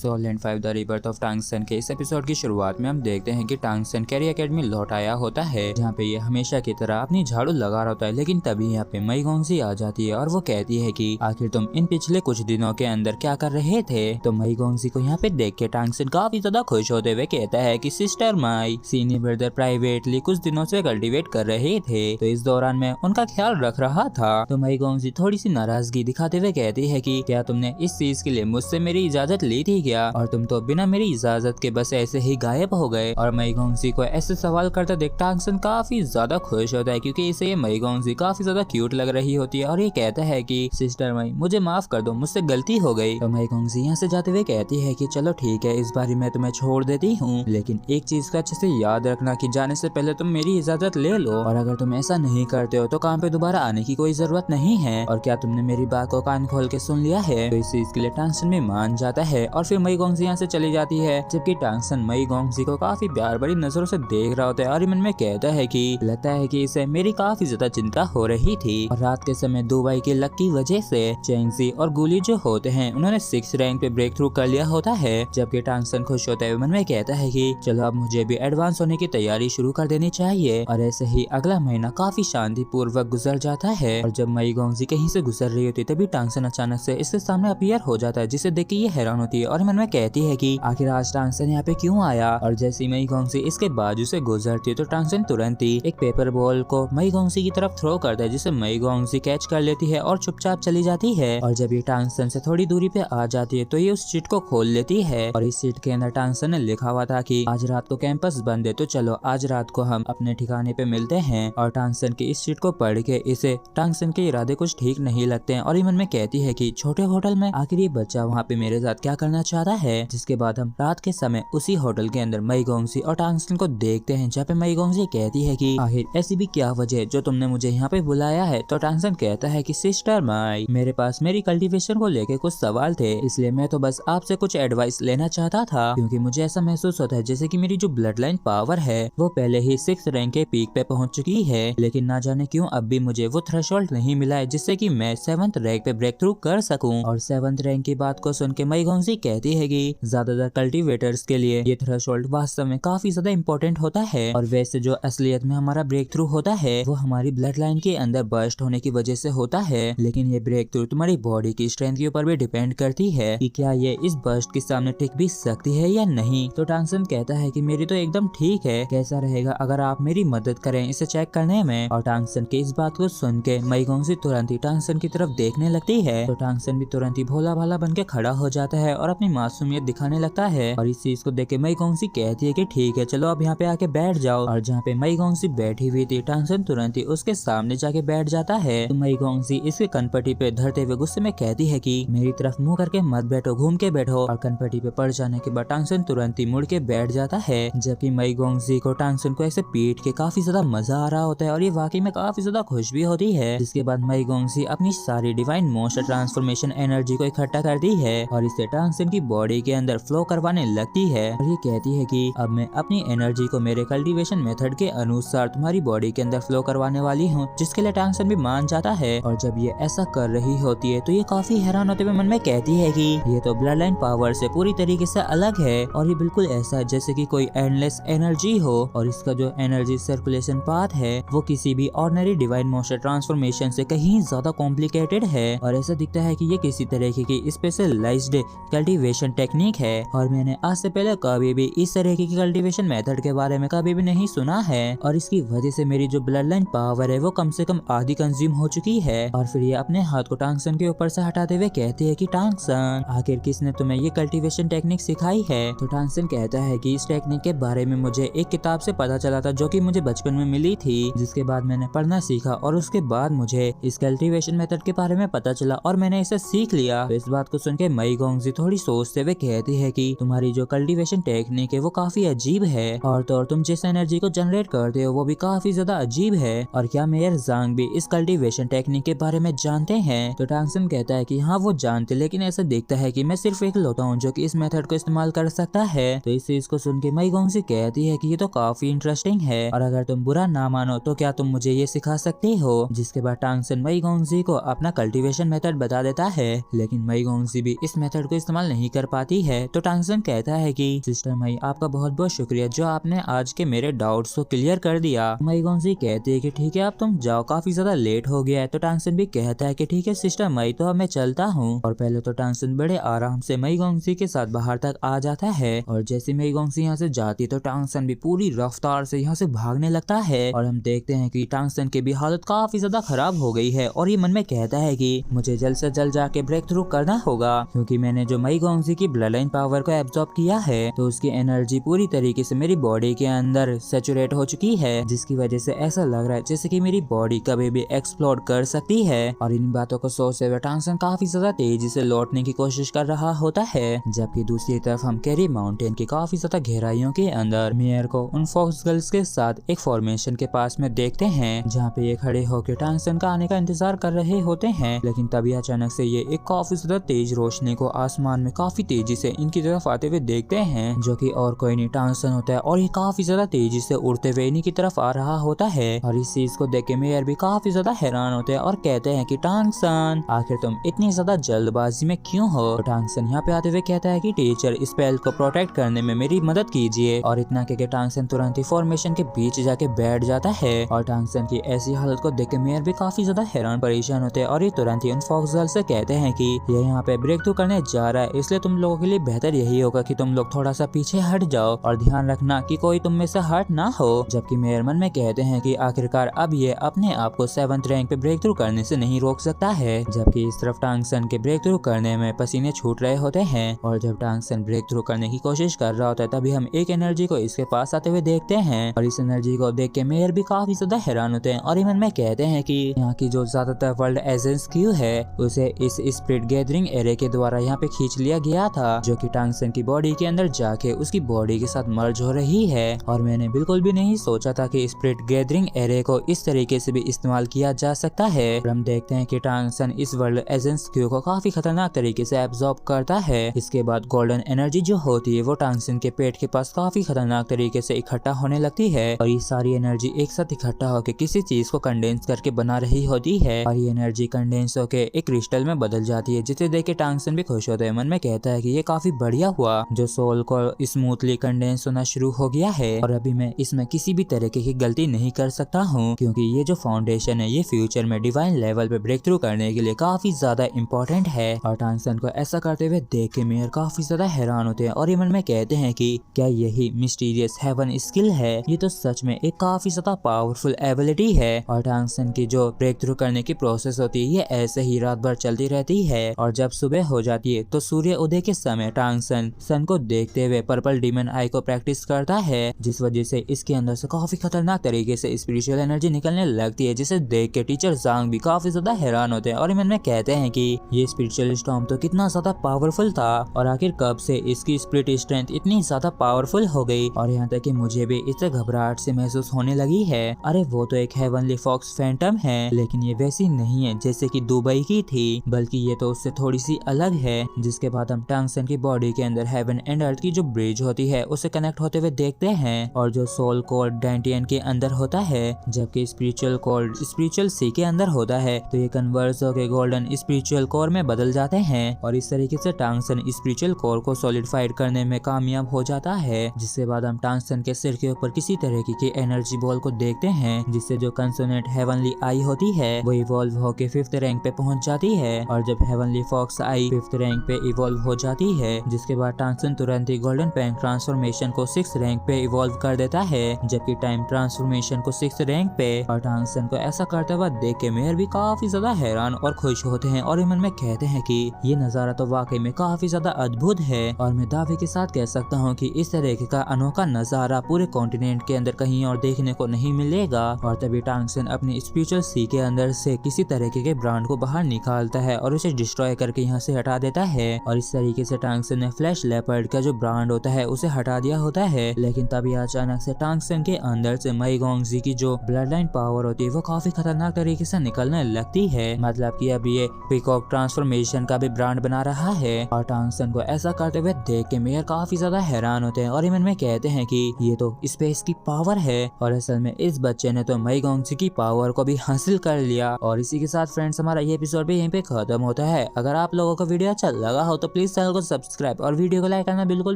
सोलैंड 5 the rebirth of टांग सन के इस एपिसोड की शुरुआत में हम देखते हैं कि टांग सन कैरी एकेडमी लौट आया होता है, जहाँ पे ये हमेशा की तरह अपनी झाड़ू लगा रहा होता है। लेकिन तभी यहाँ पे मई गोंगजी आ जाती है और वो कहती है कि आखिर तुम इन पिछले कुछ दिनों के अंदर क्या कर रहे थे। तो मई गोंगजी को यहाँ पे देख के टांग सन काफी ज्यादा खुश होते हुए कहता है कि sister my senior brother privately कुछ दिनों से कल्टीवेट कर रहे थे, तो इस दौरान मैं उनका ख्याल रख रहा था। तो मई गोंगजी थोड़ी सी नाराजगी दिखाते हुए कहती है कि क्या तुमने इस चीज के लिए मुझसे मेरी इजाजत ली थी क्या, और तुम तो बिना मेरी इजाजत के बस ऐसे ही गायब हो गए। और मई गोंगजी को ऐसे सवाल करता देख टांग सन काफी ज्यादा खुश होता है, क्योंकि इसे ये मई गोंगजी काफी ज्यादा क्यूट लग रही होती है। और ये कहता है कि सिस्टर मई मुझे माफ कर दो, मुझसे गलती हो गई। तो मई गोंगजी यहाँ से जाते हुए कहती है कि चलो ठीक है, इस बारी मैं तुम्हें छोड़ देती हूँ, लेकिन एक चीज का अच्छे से याद रखना कि जाने से पहले तुम मेरी इजाजत ले लो, और अगर तुम ऐसा नहीं करते हो तो काम पे दोबारा आने की कोई जरूरत नहीं है। और क्या तुमने मेरी बात को कान खोल के सुन लिया है। तो इस चीज के लिए टांग सन भी मान जाता है और फिर मई गोंगजी यहाँ से चली जाती है, जबकि टांग सन मई गोंगजी को काफी प्यार भरी नजरों से देख रहा होता है और मन में कहता है कि लगता है कि इसे मेरी काफी ज्यादा चिंता हो रही थी। और रात के समय दुबई के लक की वजह से चेंगजी और गुली जो होते हैं उन्होंने 6 रैंक पे ब्रेक थ्रू कर लिया होता है। जबकि टांग सन खुश होता है, मन में कहता है कि चलो अब मुझे भी एडवांस होने की तैयारी शुरू कर देनी चाहिए। और ऐसे ही अगला महीना काफी शांति पूर्वक गुजर जाता है। और जब मई गोंगजी कहीं से गुजर रही होती तभी टांग सन अचानक से इसके सामने अपीयर हो जाता है, जिसे देख के ये हैरान होती है और मन में कहती है कि आखिर आज टांग सन यहाँ पे क्यों आया। और जैसे मई गोंगजी इसके बाजू से गुजरती है तो टांग सन तुरंत ही एक पेपर बॉल को मई गोंगजी की तरफ थ्रो करता है, जिसे मई गोंगजी कैच कर लेती है और चुपचाप चली जाती है। और जब ये टांग सन से थोड़ी दूरी पे आ जाती है तो ये उस शीट को खोल लेती है, और इस शीट के अंदर टांग सन ने लिखा हुआ था कि आज रात को कैंपस बंद है, तो चलो आज रात को हम अपने ठिकाने पे मिलते हैं। और टांग सन की इस शीट को पढ़ के इसे टांग सन के इरादे कुछ ठीक नहीं लगते हैं और ये मन में कहती है कि छोटे होटल में आखिर ये बच्चा वहाँ पे मेरे साथ क्या करना चाहता है। जिसके बाद हम रात के समय उसी होटल के अंदर मई गोंगजी और टांग सन को देखते हैं, जहाँ पे मई गोंगजी कहती है कि आखिर ऐसी भी क्या वजह जो तुमने मुझे यहाँ पे बुलाया है। तो टांग सन कहता है कि सिस्टर माई मेरे पास मेरी कल्टीवेशन को लेके कुछ सवाल थे, इसलिए मैं तो बस आपसे कुछ एडवाइस लेना चाहता था, क्योंकि मुझे ऐसा महसूस होता है जैसे कि मेरी जो ब्लड लाइन पावर है वो पहले ही 6 रैंक के पीक पे पहुंच चुकी है, लेकिन ना जाने क्यों अब भी मुझे वो थ्रेशोल्ड नहीं मिला है जिससे कि मैं 7th रैंक पे ब्रेक थ्रू कर सकूं। और 7th रैंक की बात को सुन के मई गोंगजी कहती है कि ज्यादातर कल्टीवेटर्स के लिए ये थ्रेशोल्ड वास्तव में काफी ज्यादा इंपॉर्टेंट होता है, और वैसे जो असलियत में हमारा ब्रेक थ्रू होता है वो हमारी ब्लड लाइन के अंदर बर्स्ट होने की वजह से होता है, लेकिन ये ब्रेक थ्रू तुम्हारी बॉडी की स्ट्रेंथ के ऊपर भी डिपेंड करती है कि क्या ये इस बर्स्ट के सामने टिक भी सकती है या नहीं। तो टांग सन कहता है कि मेरी तो एकदम ठीक है, कैसा रहेगा अगर आप मेरी मदद करें इसे चेक करने में। और टांग सन की इस बात को सुन के मई गोंगजी तुरंत ही टांग सन की तरफ देखने लगती है, तो टांग सन भी तुरंत ही भोला भाला बन के खड़ा हो जाता है और अपनी मासूमियत दिखाने लगता है। और इस चीज को देख के मई गोंगजी कहती है कि ठीक है चलो अब यहाँ पे आके बैठ जाओ। और जहाँ पे मई गोंगजी बैठी हुई थी टांग सन तुरंत ही उसके सामने जाके बैठ जाता है। तो मई गोंगजी इसके कनपट्टी पे धरते हुए गुस्से में कहती है कि मेरी तरफ मुंह करके मत बैठो, घूम के बैठो। और कनपट्टी पे पड़ जाने के बाद टांग सन तुरंत ही मुड़ के बैठ जाता है, जबकि मई गोंगजी को टांग सन को ऐसे पीट के काफी ज्यादा मजा आ रहा होता है और ये वाकई में काफी ज्यादा खुश भी होती है। जिसके बाद मई गोंगजी अपनी सारी डिवाइन मोशन ट्रांसफॉर्मेशन एनर्जी को इकट्ठा करती है और इसे टांग सन की बॉडी के अंदर फ्लो करवाने लगती है। और ये कहती है कि अब मैं अपनी एनर्जी को मेरे कल्टीवेशन मेथड के अनुसार तुम्हारी बॉडी के अंदर फ्लो करवाने वाली हूँ, जिसके लिए टांग सन भी मान जाता है। और जब ये ऐसा कर रही होती है तो ये काफी हैरान होते हुए मन में कहती है कि ये तो ब्लड लाइन पावर से पूरी तरीके से अलग है, और ये बिल्कुल ऐसा है जैसे कि कोई एंडलेस एनर्जी हो, और इसका जो एनर्जी सर्कुलेशन पाथ है वो किसी भी ऑर्डिनरी डिवाइन मोशन ट्रांसफॉर्मेशन से कहीं ज्यादा कॉम्प्लिकेटेड है। और ऐसा दिखता है कि ये किसी तरीके की स्पेशलाइज्ड कल्टीवेशन टेक्निक है, और मैंने आज से पहले कभी भी इस तरह की कल्टीवेशन मेथड के बारे में कभी भी नहीं सुना है, और इसकी वजह से मेरी जो ब्लड लाइन पावर है वो कम से कम आधी कंज्यूम हो चुकी है। और फिर ये अपने हाथ को टांग सन के ऊपर से हटाते हुए कहती है कि टांग सन आखिर किसने तुम्हें ये कल्टीवेशन टेक्निक सिखाई है। तो टांग सन कहता है कि इस टेक्निक के बारे में मुझे एक किताब से पता चला था जो कि मुझे बचपन में मिली थी, जिसके बाद मैंने पढ़ना सीखा और उसके बाद मुझे इस कल्टीवेशन मेथड के बारे में पता चला और मैंने इसे सीख लिया। तो इस बात को सुन के मई गोंगजी थोड़ी सोचते हुए कहती है कि तुम्हारी जो कल्टीवेशन टेक्निक है वो काफी अजीब है, और तो और तुम जिस एनर्जी को जनरेट करते हो वो भी काफी ज्यादा अजीब है। और क्या मेयर जांग भी इस कल्टीवेशन टेक्निक के बारे में जानते हैं। तो टांग सन कहता है कि हाँ वो जानते, लेकिन ऐसा दिखता है कि मैं सिर्फ एक लौटा हूँ जो कि इस मेथड को इस्तेमाल कर सकता है। तो इस चीज को सुन के मई गोंगजी कहती है कि ये तो काफी इंटरेस्टिंग है, और अगर तुम बुरा ना मानो तो क्या तुम मुझे ये सिखा सकते हो। जिसके बाद टांग सन मई गोंगजी को अपना कल्टीवेशन मेथड बता देता है, लेकिन मई गोंगजी भी इस मेथड को इस्तेमाल नहीं कर पाती है। तो टांगसन कहता है कि सिस्टर मई आपका बहुत बहुत शुक्रिया जो आपने आज के मेरे डाउट्स को क्लियर कर दिया। मई गोंजी कहती है कि ठीक है अब तुम जाओ, काफी ज्यादा लेट हो गया है। तो टांगसन भी कहता है कि ठीक है सिस्टर मई, तो अब मैं चलता हूँ। और पहले तो टांगसन बड़े आराम से मई गोंजी के साथ बाहर तक आ जाता है और जैसे मई गोंजी यहाँ से जाती तो टांगसन भी पूरी रफ्तार से यहाँ से भागने लगता है। और हम देखते हैं कि टांगसन की भी हालत काफी ज्यादा खराब हो गई है और ये मन में कहता है कि मुझे जल्द से जल्द जाके ब्रेक थ्रू करना होगा, क्योंकि मैंने जो मई गोंजी की ब्लड लाइन पावर को एब्जॉर्ब किया है तो उसकी एनर्जी पूरी तरीके से मेरी बॉडी के अंदर सैचुरेट हो चुकी है, जिसकी वजह से ऐसा लग रहा है जैसे कि मेरी बॉडी कभी भी एक्सप्लोड कर सकती है। और इन बातों को सोचते हुए टांगसन काफी ज्यादा तेजी से लौटने की कोशिश कर रहा होता है, जबकि दूसरी तरफ हम कैरी माउंटेन की काफी ज्यादा गहराइयों के अंदर मेयर को उन फॉक्स गर्ल्स के साथ एक फॉर्मेशन के पास में देखते हैं, जहाँ पे ये खड़े होकर टांगसन का आने का इंतजार कर रहे होते हैं। लेकिन तभी अचानक से ये एक काफी ज्यादा तेज रोशनी को आसमान में काफी तेजी से इनकी तरफ आते हुए देखते हैं, जो कि और कोई नहीं टांगसन होता है। और ये काफी ज्यादा तेजी से उड़ते हुए इन्हीं की तरफ आ रहा होता है। और इस चीज को देख के मेयर भी काफी ज्यादा हैरान होते हैं और कहते हैं कि टांगसन आखिर तुम इतनी ज्यादा जल्दबाजी में क्यों हो। तो टांगसन यहाँ पे आते हुए कहता है कि टीचर स्पेल को प्रोटेक्ट करने में मेरी मदद कीजिए। और इतना के टांगसन तुरंत ही फॉर्मेशन के बीच जाके बैठ जाता है। और टांगसन की ऐसी हालत को देख के मेयर भी काफी ज्यादा हैरान परेशान होते हैं और ये तुरंत ही उन फॉक्स गर्ल से कहते हैं कि ये यहाँ पे ब्रेक थ्रू करने जा रहा है, इसलिए तुम लोगों के लिए बेहतर यही होगा कि तुम लोग थोड़ा सा पीछे हट जाओ और ध्यान रखना कि कोई तुम में से हट ना हो। जबकि मेयर मन में कहते हैं कि आखिरकार अब ये अपने आप को 7th रैंक पे ब्रेक थ्रू करने से नहीं रोक सकता है। जबकि इस तरफ टांगसन के ब्रेक थ्रू करने में पसीने छूट रहे होते हैं और जब टांगसन ब्रेक थ्रू करने की कोशिश कर रहा होता है तभी हम एक एनर्जी को इसके पास आते हुए देखते हैं। और इस एनर्जी को देख के मेयर भी काफी ज्यादा हैरान होते हैं और ये मन में कहते हैं कि यहाँ की जो ज्यादातर वर्ल्ड एजेंस क्यू है उसे इस स्पिरिट गैदरिंग एरे के द्वारा यहाँ पे खींच लिया गया था, जो कि टांगसन की बॉडी के अंदर जाके उसकी बॉडी के साथ मर्ज हो रही है। और मैंने बिल्कुल भी नहीं सोचा था कि स्पिरिट गैदरिंग एरे को इस तरीके से भी इस्तेमाल किया जा सकता है। और हम देखते हैं कि टांगसन इस वर्ल्ड एजेंस क्यू को काफी खतरनाक तरीके से एब्जॉर्ब करता है। इसके बाद गोल्डन एनर्जी जो होती है वो टांगसन के पेट के पास काफी खतरनाक तरीके से इकट्ठा होने लगती है और ये सारी एनर्जी एक साथ इकट्ठा होकर किसी चीज को कंडेंस करके बना रही होती है। और ये एनर्जी कंडेंस होकर एक क्रिस्टल में बदल जाती है, जिसे देख के टांगसन भी खुश होता है। मन में कहता है कि ये काफी बढ़िया हुआ जो सोल को स्मूथली कंडेंस होना शुरू हो गया है और अभी मैं इसमें किसी भी तरीके की गलती नहीं कर सकता हूँ, क्योंकि ये जो फाउंडेशन है ये फ्यूचर में डिवाइन लेवल पे ब्रेक थ्रू करने के लिए काफी ज्यादा इम्पोर्टेंट है। और टांगसन को ऐसा करते हुए देख के मेयर काफी ज्यादा हैरान होते हैं और ये मन में कहते हैं कि क्या यही मिस्टीरियस हेवन स्किल है, ये तो सच में एक काफी ज्यादा पावरफुल एबिलिटी है। और टांगसन की जो ब्रेक थ्रू करने की प्रोसेस होती है ये ऐसे ही रात भर चलती रहती है और जब सुबह हो जाती है तो सूर्य उदय के समय टांगसन सन को देखते हुए पर्पल डीमन आई को प्रैक्टिस करता है, जिस वजह से इसके अंदर से काफी खतरनाक तरीके से स्पिरिचुअल एनर्जी निकलने लगती है, जिसे देख के टीचर जांग भी काफी ज्यादा हैरान होते हैं और मन में कहते हैं कि ये स्पिरिचुअल स्टॉर्म तो कितना ज्यादा पावरफुल था और आखिर कब से इसकी स्पिरिट स्ट्रेंथ इतनी ज्यादा पावरफुल हो गई और यहाँ तक कि मुझे भी इस घबराहट से महसूस होने लगी है। अरे वो तो एक हेवनली फॉक्स फैंटम है, लेकिन ये वैसी नहीं है जैसे कि दुबई की थी, बल्कि ये तो उससे थोड़ी सी अलग है। जिसके बाद हम टांगसन की बॉडी के अंदर हेवन एंड अर्थ की जो ब्रिज होती है उसे कनेक्ट होते हुए देखते हैं और जो सोल कोड डेंटियन के अंदर होता है, जबकि स्पिरिचुअल कोड स्पिरिचुअल सी के अंदर होता है, तो ये कन्वर्स होकर गोल्डन स्पिरिचुअल कोर में बदल जाते हैं और इस तरीके से टांगसन स्पिरिचुअल कोर को सॉलिडिफाइड करने में कामयाब हो जाता है। जिसके बाद हम टांगसन के सिर के ऊपर किसी तरीके की एनर्जी बॉल को देखते हैं, जिससे जो कंसोनेट हेवनली आई होती है वो इवॉल्व होकर 5th रैंक पे पहुंच जाती है और जब हेवनली फॉक्स आई 5th रैंक पे इवॉल्व हो जाती है, जिसके बाद टांगसन तुरंत ही गोल्डन पैंक ट्रांसफॉर्मेशन को 6th रैंक पे इवॉल्व कर देता है, जबकि टाइम ट्रांसफॉर्मेशन को 6th रैंक पे। और टांगसन को ऐसा करते हुए देख के मेयर भी काफी ज्यादा हैरान और खुश होते हैं और मन में कहते हैं कि ये नजारा तो वाकई में काफी ज्यादा अद्भुत है और मैं दावे के साथ कह सकता हूँ कि इस तरीके का अनोखा नजारा पूरे कॉन्टिनेंट के अंदर कहीं और देखने को नहीं मिलेगा। और तभी टांगसन अपनी स्पिरिचुअल सी के अंदर से किसी तरीके के ब्रांड को बाहर निकालता है और उसे डिस्ट्रॉय करके यहाँ से हटा देता है और इस तरीके से टांगसन ने फ्लैश लेपर्ड का जो ब्रांड होता है उसे हटा दिया होता है। लेकिन तभी अचानक से टांगसन के अंदर से मई गोंगजी की जो ब्लड लाइन पावर होती है वो काफी खतरनाक तरीके से निकलने लगती है, मतलब कि अब ये पीकॉक ट्रांसफॉर्मेशन का भी ब्रांड बना रहा है। और टांगसन को ऐसा करते हुए देख के मेयर काफी ज्यादा हैरान होते हैं और मन में कहते हैं कि ये तो स्पेस की पावर है और असल में इस बच्चे ने तो मई गोंगजी की पावर को भी हासिल कर लिया। और इसी के साथ फ्रेंड्स हमारा ये एपिसोड भी यहीं पे खत्म होता है। अगर आप लोगों को वीडियो अच्छा लगा हो तो प्लीज प्लीज चैनल को सब्सक्राइब और वीडियो को लाइक करना बिल्कुल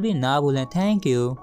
भी ना भूलें। Thank you.